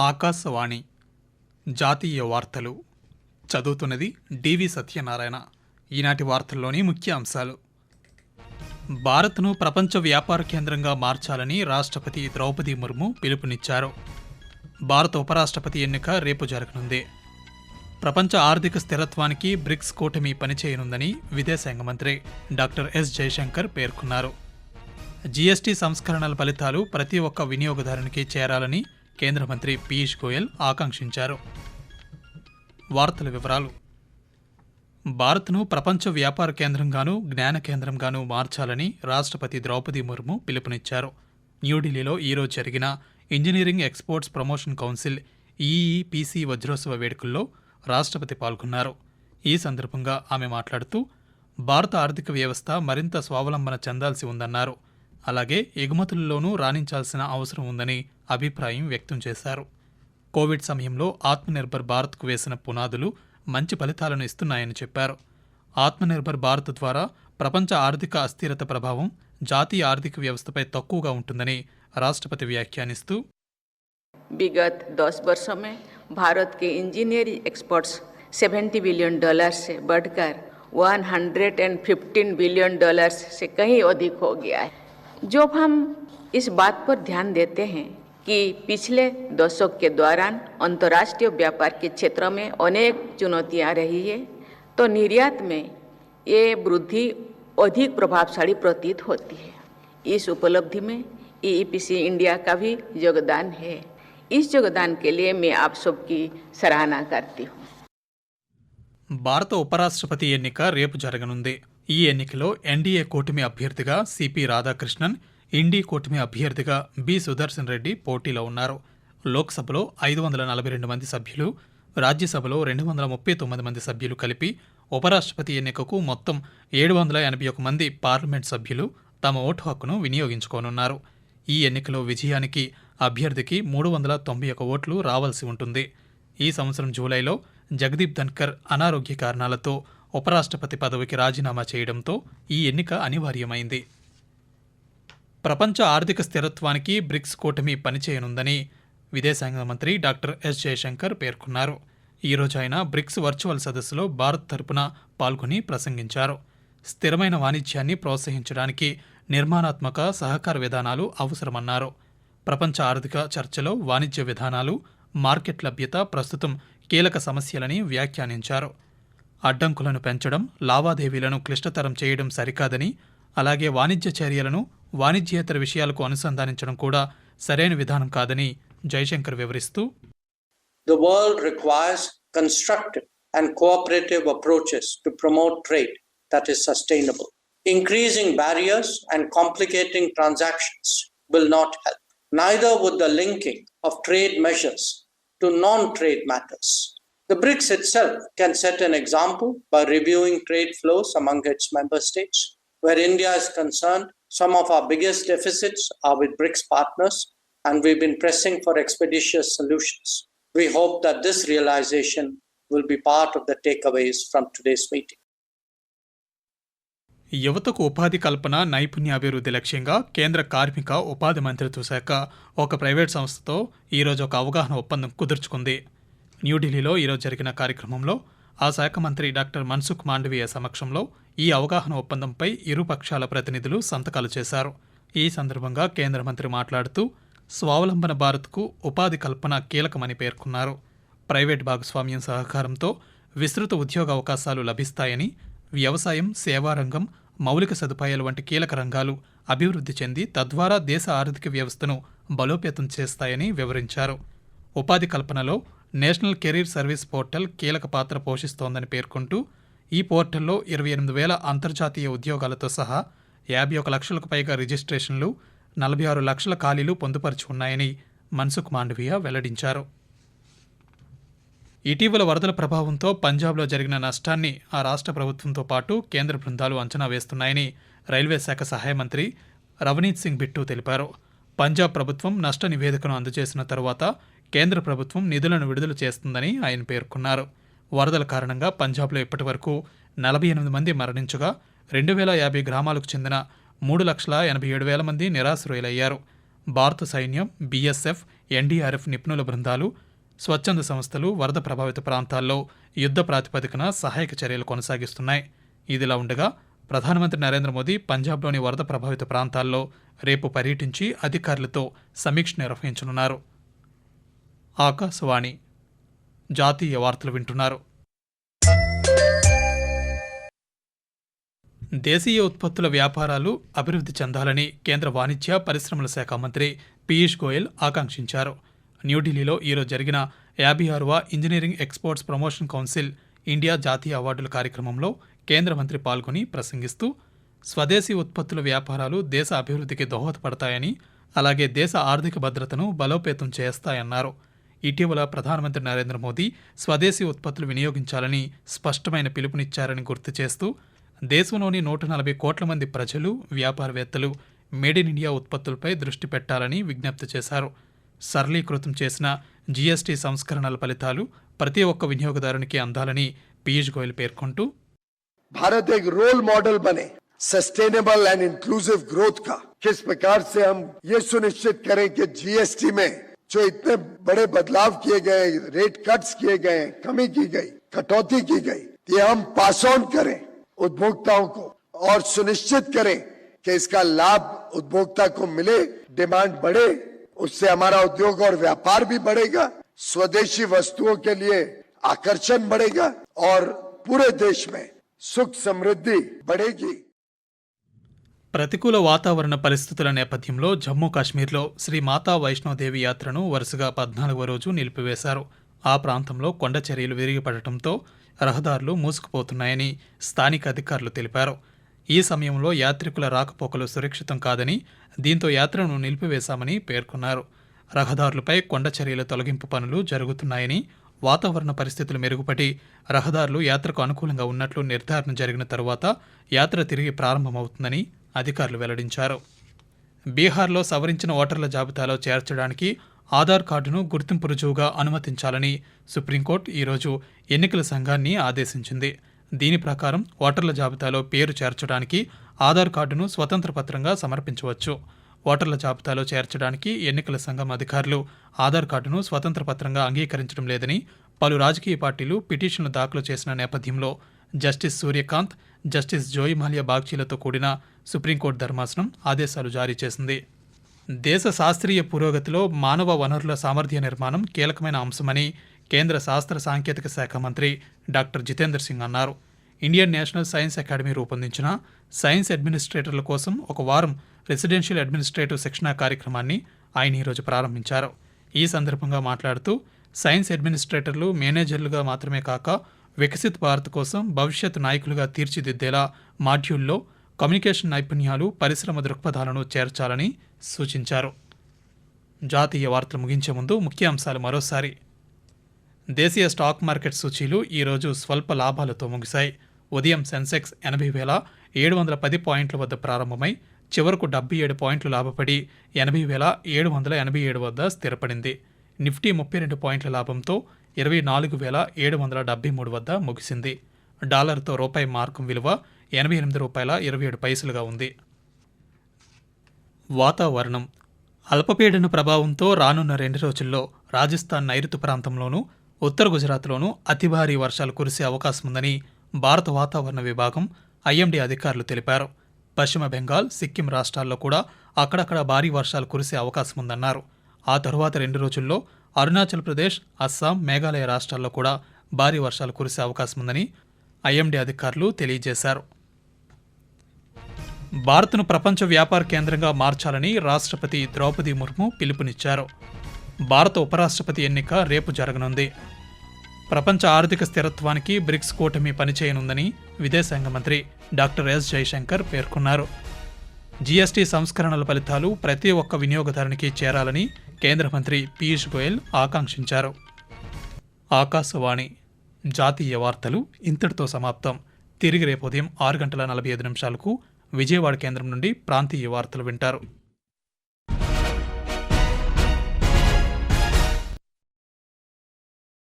ఆకాశవాణి జాతీయ వార్తలు చదువుతున్నది డివి సత్యనారాయణ. ఈనాటి వార్తల్లోని ముఖ్య అంశాలు: భారత్ను ప్రపంచ వ్యాపార కేంద్రంగా మార్చాలని రాష్ట్రపతి ద్రౌపది ముర్ము పిలుపునిచ్చారు. భారత ఉపరాష్ట్రపతి ఎన్నిక రేపు జరగనుంది. ప్రపంచ ఆర్థిక స్థిరత్వానికి బ్రిక్స్ కూటమి పనిచేయనుందని విదేశాంగ మంత్రి డాక్టర్ ఎస్ జయశంకర్ పేర్కొన్నారు. జీఎస్టీ సంస్కరణల ఫలితాలు ప్రతి ఒక్క వినియోగదారునికి చేరాలని కేంద్ర మంత్రి పీయూష్ గోయల్ ఆకాంక్షించారు. వార్తల వివరాలు: భారత్ను ప్రపంచ వ్యాపార కేంద్రంగానూ జ్ఞాన కేంద్రంగానూ మార్చాలని రాష్ట్రపతి ద్రౌపది ముర్ము పిలుపునిచ్చారు. న్యూఢిల్లీలో ఈరోజు జరిగిన ఇంజనీరింగ్ ఎక్స్పోర్ట్స్ ప్రమోషన్ కౌన్సిల్ ఈఈపీసీ వజ్రోత్సవ వేడుకల్లో రాష్ట్రపతి పాల్గొన్నారు. ఈ సందర్భంగా ఆమె మాట్లాడుతూ భారత ఆర్థిక వ్యవస్థ మరింత స్వావలంబన చెందాల్సి ఉందన్నారు. అలాగే ఎగుమతుల్లోనూ రాణించాల్సిన అవసరం ఉందని అభిప్రాయం వ్యక్తం చేశారు. కోవిడ్ సమయంలో ఆత్మనిర్భర్ భారత్కు వేసిన పునాదులు మంచి ఫలితాలను ఇస్తున్నాయని చెప్పారు. ఆత్మనిర్భర్ భారత్ ద్వారా ప్రపంచ ఆర్థిక అస్థిరత ప్రభావం జాతీయ ఆర్థిక వ్యవస్థపై తక్కువగా ఉంటుందని రాష్ట్రపతి వ్యాఖ్యానిస్తూ, विगत 10 वर्षों में भारत के इंजीनियरिंग एक्सपोर्ट्स $70 बिलियन से बढ़कर $115 बिलियन से कहीं अधिक हो गया है. जब हम इस बात पर ध्यान देते हैं कि पिछले दशक के दौरान अंतर्राष्ट्रीय व्यापार के क्षेत्र में अनेक चुनौतियां रही है, तो निर्यात में ये वृद्धि अधिक प्रभावशाली प्रतीत होती है. इस उपलब्धि में ईईपीसी इंडिया का भी योगदान है. इस योगदान के लिए मैं आप सबकी सराहना करती हूँ. భారత ఉపరాష్ట్రపతి ఎన్నిక రేపు జరగనుంది. ఈ ఎన్నికలో ఎన్డీఏ కూటమి అభ్యర్థిగా సిపి రాధాకృష్ణన్, ఇండీ కూటమి అభ్యర్థిగా బి సుదర్శన్ రెడ్డి పోటీలో ఉన్నారు. లోక్సభలో 542 మంది సభ్యులు, రాజ్యసభలో 239 మంది సభ్యులు కలిపి ఉపరాష్ట్రపతి ఎన్నికకు మొత్తం 781 మంది పార్లమెంట్ సభ్యులు తమ ఓటు హక్కును వినియోగించుకోనున్నారు. ఈ ఎన్నికలో విజయానికి అభ్యర్థికి 391 ఓట్లు రావాల్సి ఉంటుంది. ఈ సంవత్సరం జూలైలో జగదీప్ ధన్కర్ అనారోగ్య కారణాలతో ఉపరాష్ట్రపతి పదవికి రాజీనామా చేయడంతో ఈ ఎన్నిక అనివార్యమైంది. ప్రపంచ ఆర్థిక స్థిరత్వానికి బ్రిక్స్ కూటమి పనిచేయనుందని విదేశాంగ మంత్రి డాక్టర్ ఎస్ జయశంకర్ పేర్కొన్నారు. ఈరోజు ఆయన బ్రిక్స్ వర్చువల్ సదస్సులో భారత్ తరపున పాల్గొని ప్రసంగించారు. స్థిరమైన వాణిజ్యాన్ని ప్రోత్సహించడానికి నిర్మాణాత్మక సహకార విధానాలు అవసరమన్నారు. ప్రపంచ ఆర్థిక చర్చలో వాణిజ్య విధానాలు, మార్కెట్ లభ్యత ప్రస్తుతం కీలక సమస్యలని వ్యాఖ్యానించారు. అడ్డంకులను పెంచడం, లావాదేవీలను క్లిష్టతరం చేయడం సరికాదని, అలాగే వాణిజ్య చర్యలను వాణిజ్యేతర విషయాలకు అనుసంధానించడం కూడా సరైన విధానం కాదని జయశంకర్ వివరిస్తూ, The world requires constructive and cooperative approaches to promote trade that is sustainable. Increasing barriers and complicating transactions will not help. Neither would the linking of trade measures to non-trade matters. The BRICS itself can set an example by reviewing trade flows among its member states. Where India is concerned, some of our biggest deficits are with BRICS partners, and we've been pressing for expeditious solutions. We hope that this realization will be part of the takeaways from today's meeting. యువతకు ఉపాధి కల్పన, నైపుణ్యాభివృద్ధి లక్ష్యంగా కేంద్ర కార్మిక ఉపాధి మంత్రిత్వ శాఖ ఒక ప్రైవేట్ సంస్థతో ఈరోజు ఒక అవగాహన ఒప్పందం కుదుర్చుకుంది. న్యూఢిల్లీలో ఈరోజు జరిగిన కార్యక్రమంలో ఆ శాఖ మంత్రి డాక్టర్ మన్సుఖ్ మాండవీయ సమక్షంలో ఈ అవగాహన ఒప్పందంపై ఇరు పక్షాల ప్రతినిధులు సంతకాలు చేశారు. ఈ సందర్భంగా కేంద్ర మంత్రి మాట్లాడుతూ స్వావలంబన భారత్కు ఉపాధి కల్పన కీలకమని పేర్కొన్నారు. ప్రైవేట్ భాగస్వామ్యం సహకారంతో విస్తృత ఉద్యోగ అవకాశాలు లభిస్తాయని, వ్యవసాయం, సేవారంగం, మౌలిక సదుపాయాలు వంటి కీలక రంగాలు అభివృద్ధి చెంది తద్వారా దేశ ఆర్థిక వ్యవస్థను బలోపేతం చేస్తాయని వివరించారు. ఉపాధి కల్పనలో నేషనల్ కెరీర్ సర్వీస్ పోర్టల్ కీలక పాత్ర పోషిస్తోందని పేర్కొంటూ ఈ పోర్టల్లో 28,000 అంతర్జాతీయ ఉద్యోగాలతో సహా 51 లక్షలకు పైగా రిజిస్ట్రేషన్లు, 46 లక్షల ఖాళీలు పొందుపరిచి ఉన్నాయని మన్సుఖ్ మాండవీయ వెల్లడించారు. ఇటీవల వరదల ప్రభావంతో పంజాబ్లో జరిగిన నష్టాన్ని ఆ రాష్ట్ర ప్రభుత్వంతో పాటు కేంద్ర బృందాలు అంచనా వేస్తున్నాయని రైల్వే శాఖ సహాయ మంత్రి రవనీత్ సింగ్ బిట్టు తెలిపారు. పంజాబ్ ప్రభుత్వం నష్ట నివేదికను అందజేసిన తరువాత కేంద్ర ప్రభుత్వం నిధులను విడుదల చేస్తుందని ఆయన పేర్కొన్నారు. వరదల కారణంగా పంజాబ్లో ఇప్పటివరకు 48 మంది మరణించగా 2,050 గ్రామాలకు చెందిన 3,87,000 మంది నిరాశ్రయులయ్యారు. భారత సైన్యం, బీఎస్ఎఫ్, ఎన్డీఆర్ఎఫ్ నిపుణుల బృందాలు, స్వచ్ఛంద సంస్థలు వరద ప్రభావిత ప్రాంతాల్లో యుద్ధ ప్రాతిపదికన సహాయక చర్యలు కొనసాగిస్తున్నాయి. ఇదిలా ఉండగా ప్రధానమంత్రి నరేంద్ర మోదీ పంజాబ్లోని వరద ప్రభావిత ప్రాంతాల్లో రేపు పర్యటించి అధికారులతో సమీక్ష నిర్వహించనున్నారు. ఆకాశవాణి జాతీయ వార్తలు వింటున్నారు. దేశీయ ఉత్పత్తుల వ్యాపారాలు అభివృద్ధి చెందాలని కేంద్ర వాణిజ్య పరిశ్రమల శాఖ మంత్రి పీయూష్ గోయల్ ఆకాంక్షించారు. న్యూఢిల్లీలో ఈరోజు జరిగిన 56వ engineering exports promotion council India జాతీయ అవార్డుల కార్యక్రమంలో కేంద్ర మంత్రి పాల్గొని ప్రసంగిస్తూ స్వదేశీ ఉత్పత్తుల వ్యాపారాలు దేశ అభివృద్ధికి దోహదపడతాయని, అలాగే దేశ ఆర్థిక భద్రతను బలోపేతం చేస్తాయన్నారు. ఇటీవల ప్రధానమంత్రి నరేంద్ర మోదీ స్వదేశీ ఉత్పత్తులు వినియోగించాలని స్పష్టమైన పిలుపునిచ్చారని గుర్తు చేస్తూ దేశంలోని 140 కోట్ల మంది ప్రజలు, వ్యాపారవేత్తలు మేడ్ ఇన్ ఇండియా ఉత్పత్తులపై దృష్టి పెట్టాలని విజ్ఞప్తి చేశారు. సరళీకృతం చేసిన జీఎస్టీ సంస్కరణల ఫలితాలు ప్రతి ఒక్క వినియోగదారునికి అందాలని పీయూష్ గోయల్ పేర్కొంటూ, भारत एक रोल मॉडल बने सस्टेनेबल एंड इंक्लूसिव ग्रोथ का। किस प्रकार से हम ये सुनिश्चित करें कि जीएसटी में जो इतने बड़े बदलाव किए गए, रेट कट्स किए गए, कमी की गई, कटौती की गई, ये हम पास ऑन करें उपभोक्ताओं को और सुनिश्चित करें कि इसका लाभ उपभोक्ता को मिले, डिमांड बढ़े, उससे हमारा उद्योग और व्यापार भी बढ़ेगा, स्वदेशी वस्तुओं के लिए आकर्षण बढ़ेगा और पूरे देश में సుఖ సమృద్ధి బడేగి. ప్రతికూల వాతావరణ పరిస్థితుల నేపథ్యంలో జమ్మూ కాశ్మీర్లో శ్రీ మాతా వైష్ణోదేవి యాత్రను వరుసగా 14వ రోజు నిలిపివేశారు. ఆ ప్రాంతంలో కొండ చర్యలు విరిగిపడటంతో రహదారులు మూసుకుపోతున్నాయని స్థానిక అధికారులు తెలిపారు. ఈ సమయంలో యాత్రికుల రాకపోకలు సురక్షితం కాదని, దీంతో యాత్రను నిలిపివేశామని పేర్కొన్నారు. రహదారులపై కొండ చర్యల తొలగింపు పనులు జరుగుతున్నాయని, వాతావరణ పరిస్థితులు మెరుగుపడి రహదారులు యాత్రకు అనుకూలంగా ఉన్నట్లు నిర్ధారణ జరిగిన తరువాత యాత్ర తిరిగి ప్రారంభమవుతుందని అధికారులు వెల్లడించారు. బీహార్లో సవరించిన ఓటర్ల జాబితాలో చేర్చడానికి ఆధార్ కార్డును గుర్తింపు రుజువుగా అనుమతించాలని సుప్రీంకోర్టు ఈరోజు ఎన్నికల సంఘాన్ని ఆదేశించింది. దీని ప్రకారం ఓటర్ల జాబితాలో పేరు చేర్చడానికి ఆధార్ కార్డును స్వతంత్ర పత్రంగా సమర్పించవచ్చు. ఓటర్ల జాబితాలో చేర్చడానికి ఎన్నికల సంఘం అధికారులు ఆధార్ కార్డును స్వతంత్ర పత్రంగా అంగీకరించడం లేదని పలు రాజకీయ పార్టీలు పిటిషన్లు దాఖలు చేసిన నేపథ్యంలో జస్టిస్ సూర్యకాంత్, జస్టిస్ జోయి మాల్యా బాగ్చీలతో కూడిన సుప్రీంకోర్టు ధర్మాసనం ఆదేశాలు జారీ చేసింది. దేశ శాస్త్రీయ పురోగతిలో మానవ వనరుల సామర్థ్య నిర్మాణం కీలకమైన అంశమని కేంద్ర శాస్త్ర సాంకేతిక శాఖ మంత్రి డాక్టర్ జితేంద్ర సింగ్ అన్నారు. ఇండియన్ నేషనల్ సైన్స్ అకాడమీ రూపొందించిన సైన్స్ అడ్మినిస్ట్రేటర్ల కోసం ఒక వారం రెసిడెన్షియల్ అడ్మినిస్ట్రేటివ్ శిక్షణా కార్యక్రమాన్ని ఆయన ఈరోజు ప్రారంభించారు. ఈ సందర్భంగా మాట్లాడుతూ సైన్స్ అడ్మినిస్ట్రేటర్లు మేనేజర్లుగా మాత్రమే కాక వికసిత్ భారత్ కోసం భవిష్యత్ నాయకులుగా తీర్చిదిద్దేలా మాడ్యూల్లో కమ్యూనికేషన్ నైపుణ్యాలు, పరిశ్రమ దృక్పథాలను చేర్చాలని సూచించారు. జాతీయ వార్తలు ముగించే ముందు ముఖ్యాంశాలు మరోసారి. దేశీయ స్టాక్ మార్కెట్ సూచీలు ఈరోజు స్వల్ప లాభాలతో ముగిశాయి. ఉదయం సెన్సెక్స్ 80,710 పాయింట్ల వద్ద ప్రారంభమై చివరకు 77 పాయింట్లు లాభపడి 80,787 వద్ద స్థిరపడింది. నిఫ్టీ 32 పాయింట్ల లాభంతో 24,773 వద్ద ముగిసింది. డాలర్తో రూపాయి మార్కం విలువ ₹88.27గా ఉంది. వాతావరణం. అల్పపీడన ప్రభావంతో రానున్న 2 రోజుల్లో రాజస్థాన్ నైరుతి ప్రాంతంలోనూ, ఉత్తర గుజరాత్లోనూ అతి భారీ వర్షాలు కురిసే అవకాశం ఉందని భారత వాతావరణ విభాగం ఐఎండీ అధికారులు తెలిపారు. పశ్చిమ బెంగాల్, సిక్కిం రాష్ట్రాల్లో కూడా అక్కడక్కడ భారీ వర్షాలు కురిసే అవకాశం ఉందన్నారు. ఆ తరువాత 2 రోజుల్లో అరుణాచల్ ప్రదేశ్, అస్సాం, మేఘాలయ రాష్ట్రాల్లో కూడా భారీ వర్షాలు కురిసే అవకాశం ఉందని ఐఎండీ అధికారులు తెలియజేశారు. భారత్ను ప్రపంచ వ్యాపార కేంద్రంగా మార్చాలని రాష్ట్రపతి ద్రౌపది ముర్ము పిలుపునిచ్చారు. భారత ఉపరాష్ట్రపతి ఎన్నిక రేపు జరగనుంది. ప్రపంచ ఆర్థిక స్థిరత్వానికి బ్రిక్స్ కూటమి పనిచేయనుందని విదేశాంగ మంత్రి డాక్టర్ ఎస్ జైశంకర్ పేర్కొన్నారు. జీఎస్టీ సంస్కరణల ఫలితాలు ప్రతి ఒక్క వినియోగదారునికి చేరాలని కేంద్ర మంత్రి పీయూష్ గోయల్ ఆకాంక్షించారు. ఆకాశవాణి జాతీయ వార్తలు ఇంతటితో సమాప్తం. తిరిగి రేపు ఉదయం 6:45 విజయవాడ కేంద్రం నుండి ప్రాంతీయ వార్తలు వింటారు.